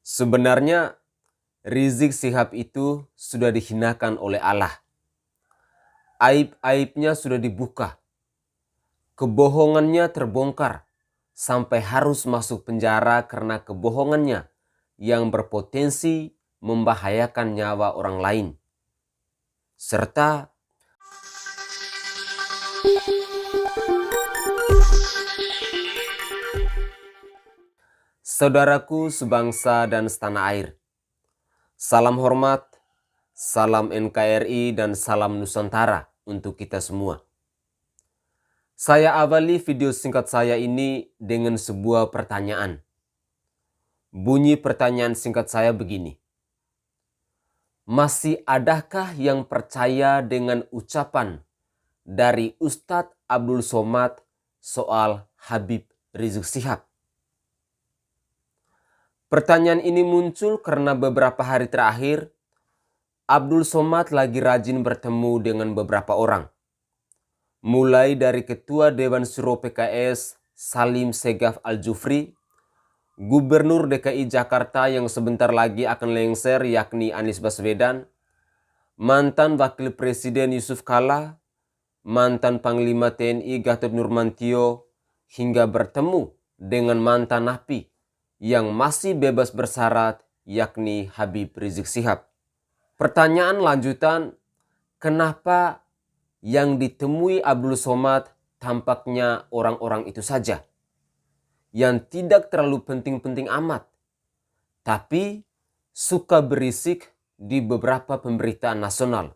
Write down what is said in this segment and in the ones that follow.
Sebenarnya Rizik Syihab itu sudah dihinakan oleh Allah. Aib-aibnya sudah dibuka. Kebohongannya terbongkar sampai harus masuk penjara karena kebohongannya yang berpotensi membahayakan nyawa orang lain. Serta saudaraku sebangsa dan setanah air. Salam hormat, salam NKRI dan salam Nusantara untuk kita semua. Saya awali video singkat saya ini dengan sebuah pertanyaan. Bunyi pertanyaan singkat saya begini. Masih adakah yang percaya dengan ucapan dari Ustadz Abdul Somad soal Habib Rizik Syihab? Pertanyaan ini muncul karena beberapa hari terakhir Abdul Somad lagi rajin bertemu dengan beberapa orang. Mulai dari Ketua Dewan Syuro PKS Salim Segaf Al-Jufri, Gubernur DKI Jakarta yang sebentar lagi akan lengser yakni Anies Baswedan, mantan Wakil Presiden Yusuf Kala, mantan Panglima TNI Gatot Nurmantio, hingga bertemu dengan mantan napi yang masih bebas bersyarat yakni Habib Rizik Syihab. Pertanyaan lanjutan, kenapa yang ditemui Abdul Somad tampaknya orang-orang itu saja yang tidak terlalu penting-penting amat, tapi suka berisik di beberapa pemberitaan nasional.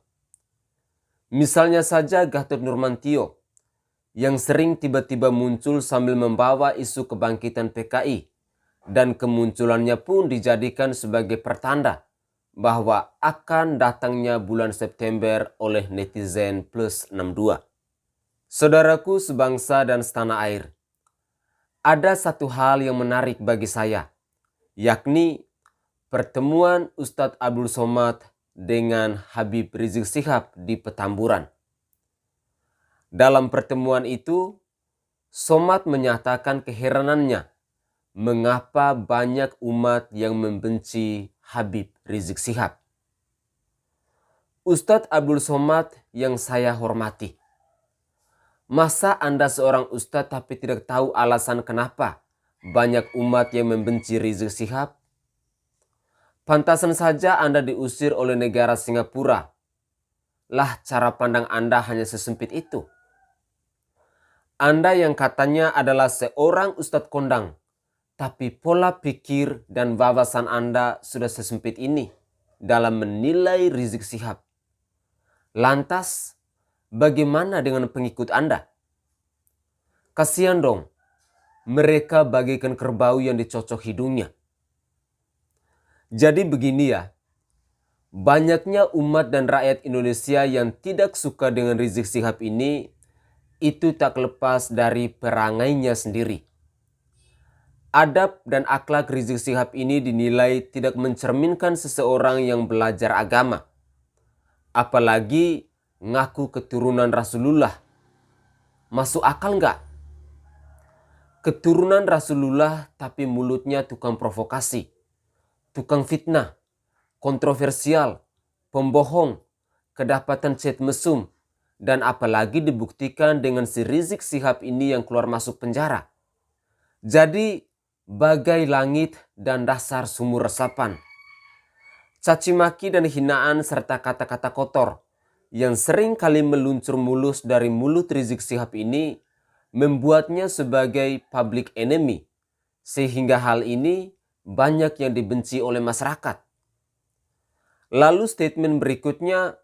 Misalnya saja Gatot Nurmantio yang sering tiba-tiba muncul sambil membawa isu kebangkitan PKI dan kemunculannya pun dijadikan sebagai pertanda bahwa akan datangnya bulan September oleh netizen plus 62. Saudaraku sebangsa dan setanah air, ada satu hal yang menarik bagi saya, yakni pertemuan Ustadz Abdul Somad dengan Habib Rizik Syihab di Petamburan. Dalam pertemuan itu, Somad menyatakan keheranannya mengapa banyak umat yang membenci Habib Rizik Syihab. Ustadz Abdul Somad yang saya hormati, masa Anda seorang ustadz tapi tidak tahu alasan kenapa banyak umat yang membenci Rizik Syihab? Pantasan saja Anda diusir oleh negara Singapura. Lah cara pandang Anda hanya sesempit itu. Anda yang katanya adalah seorang ustadz kondang, tapi pola pikir dan wawasan Anda sudah sesempit ini dalam menilai Rizik Syihab. Lantas, bagaimana dengan pengikut Anda? Kasihan dong, mereka bagaikan kerbau yang dicocok hidungnya. Jadi begini ya, banyaknya umat dan rakyat Indonesia yang tidak suka dengan Rizik Syihab ini, itu tak lepas dari perangainya sendiri. Adab dan akhlak Rizik Syihab ini dinilai tidak mencerminkan seseorang yang belajar agama. Apalagi ngaku keturunan Rasulullah. Masuk akal nggak? Keturunan Rasulullah tapi mulutnya tukang provokasi, tukang fitnah, kontroversial, pembohong, kedapatan chat mesum, dan apalagi dibuktikan dengan si Rizik Syihab ini yang keluar masuk penjara. Jadi bagai langit dan dasar sumur resapan. Caci maki dan hinaan serta kata-kata kotor yang sering kali meluncur mulus dari mulut Rizik Syihab ini membuatnya sebagai public enemy, sehingga hal ini banyak yang dibenci oleh masyarakat. Lalu statement berikutnya,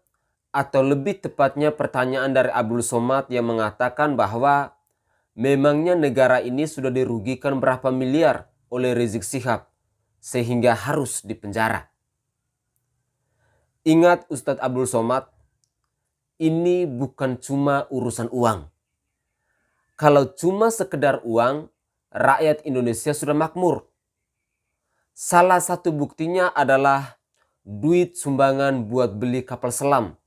atau lebih tepatnya pertanyaan dari Abdul Somad yang mengatakan bahwa memangnya negara ini sudah dirugikan berapa miliar oleh Rizik Syihab sehingga harus dipenjara. Ingat Ustadz Abdul Somad, ini bukan cuma urusan uang. Kalau cuma sekedar uang, rakyat Indonesia sudah makmur. Salah satu buktinya adalah duit sumbangan buat beli kapal selam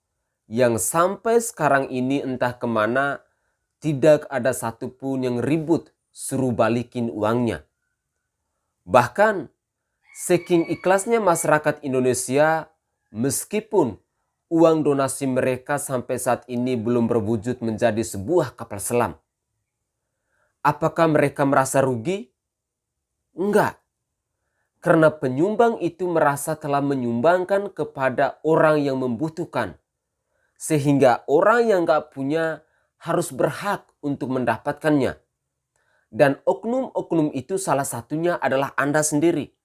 yang sampai sekarang ini entah kemana, tidak ada satupun yang ribut suruh balikin uangnya. Bahkan Saking ikhlasnya masyarakat Indonesia, meskipun uang donasi mereka sampai saat ini belum berwujud menjadi sebuah kapal selam. Apakah mereka merasa rugi? Enggak. Karena penyumbang itu merasa telah menyumbangkan kepada orang yang membutuhkan. Sehingga orang yang enggak punya harus berhak untuk mendapatkannya. Dan oknum-oknum itu salah satunya adalah Anda sendiri.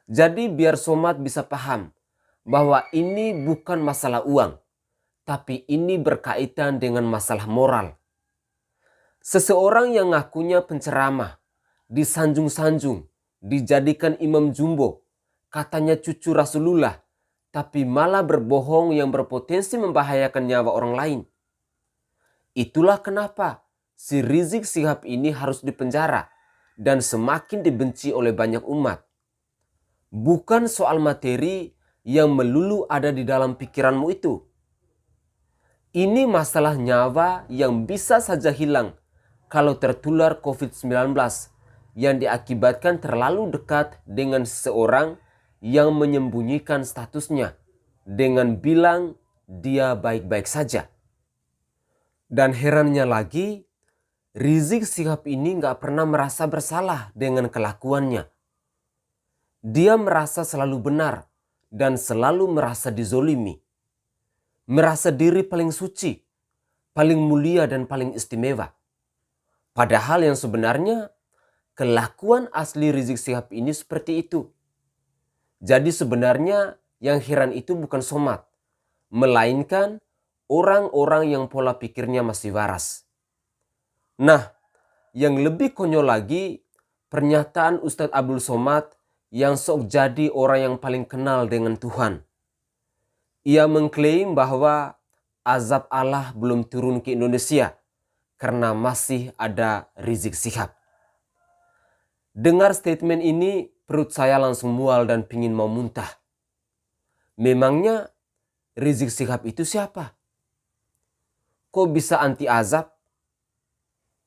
Jadi biar Somat bisa paham bahwa ini bukan masalah uang, tapi ini berkaitan dengan masalah moral. Seseorang yang ngakunya penceramah, disanjung-sanjung, dijadikan imam jumbo, katanya cucu Rasulullah, tapi malah berbohong yang berpotensi membahayakan nyawa orang lain. Itulah kenapa si Rizik Syihab ini harus dipenjara dan semakin dibenci oleh banyak umat. Bukan soal materi yang melulu ada di dalam pikiranmu itu. Ini masalah nyawa yang bisa saja hilang kalau tertular COVID-19 yang diakibatkan terlalu dekat dengan seseorang yang menyembunyikan statusnya dengan bilang dia baik-baik saja. Dan herannya lagi, Rizik Syihab ini gak pernah merasa bersalah dengan kelakuannya. Dia merasa selalu benar dan selalu merasa dizolimi. Merasa diri paling suci, paling mulia dan paling istimewa. Padahal yang sebenarnya kelakuan asli Rizik Syihab ini seperti itu. Jadi sebenarnya yang heran itu bukan Somat, melainkan orang-orang yang pola pikirnya masih waras. Nah, yang lebih konyol lagi, pernyataan Ustadz Abdul Somad yang sok jadi orang yang paling kenal dengan Tuhan. Ia mengklaim bahwa azab Allah belum turun ke Indonesia karena masih ada Rizik Syihab. Dengar statement ini, perut saya langsung mual dan pingin mau muntah. Memangnya Rizik Syihab itu siapa? Kok bisa anti azab?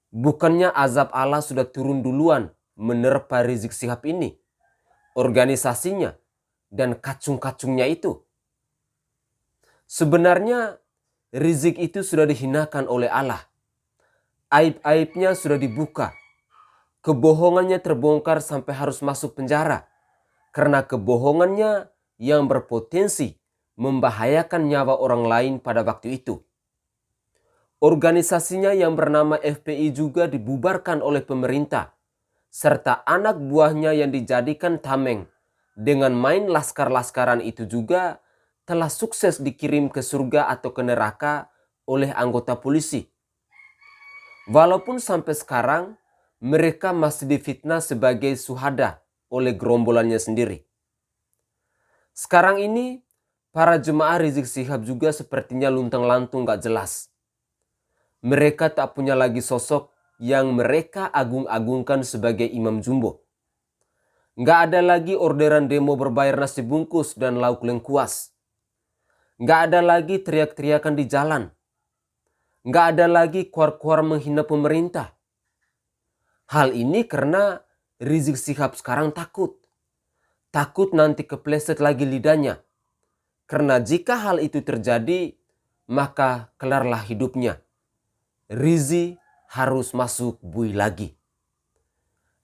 Bukannya azab Allah sudah turun duluan menerpa Rizik Syihab ini, organisasinya, dan kacung-kacungnya itu? Sebenarnya Rizik itu sudah dihinakan oleh Allah. Aib-aibnya sudah dibuka. Kebohongannya terbongkar sampai harus masuk penjara karena kebohongannya yang berpotensi membahayakan nyawa orang lain pada waktu itu. Organisasinya yang bernama FPI juga dibubarkan oleh pemerintah, serta anak buahnya yang dijadikan tameng dengan main laskar-laskaran itu juga telah sukses dikirim ke surga atau ke neraka oleh anggota polisi. Walaupun sampai sekarang mereka masih difitnah sebagai syuhada oleh gerombolannya sendiri. Sekarang ini para jemaah Rizik Syihab juga sepertinya luntang-lantung gak jelas. Mereka tak punya lagi sosok yang mereka agung-agungkan sebagai imam jumbo. Gak ada lagi orderan demo berbayar nasi bungkus dan lauk lengkuas. Gak ada lagi teriak-teriakan di jalan. Gak ada lagi kuar-kuar menghina pemerintah. Hal ini karena Rizik Syihab sekarang takut. Takut nanti kepleset lagi lidahnya. Karena jika hal itu terjadi, maka kelarlah hidupnya. Rizik harus masuk bui lagi.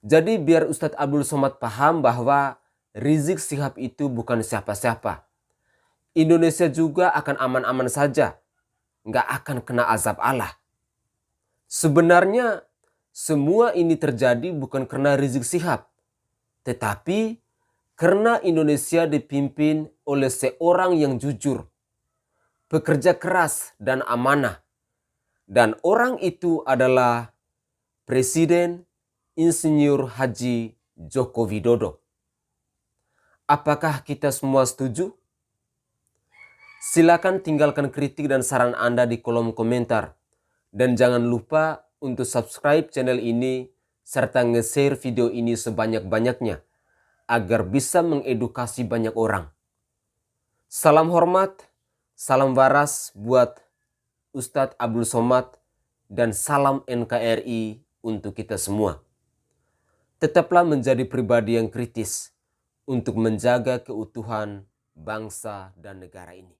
Jadi biar Ustadz Abdul Somad paham bahwa Rizik Syihab itu bukan siapa-siapa. Indonesia juga akan aman-aman saja. Nggak akan kena azab Allah. Sebenarnya semua ini terjadi bukan karena Rizik Syihab. Tetapi karena Indonesia dipimpin oleh seorang yang jujur, pekerja keras dan amanah. Dan orang itu adalah Presiden Insinyur Haji Joko Widodo. Apakah kita semua setuju? Silakan tinggalkan kritik dan saran Anda di kolom komentar. Dan jangan lupa untuk subscribe channel ini serta nge-share video ini sebanyak-banyaknya agar bisa mengedukasi banyak orang. Salam hormat, salam waras buat Ustadz Abdul Somad, dan salam NKRI untuk kita semua. Tetaplah menjadi pribadi yang kritis untuk menjaga keutuhan bangsa dan negara ini.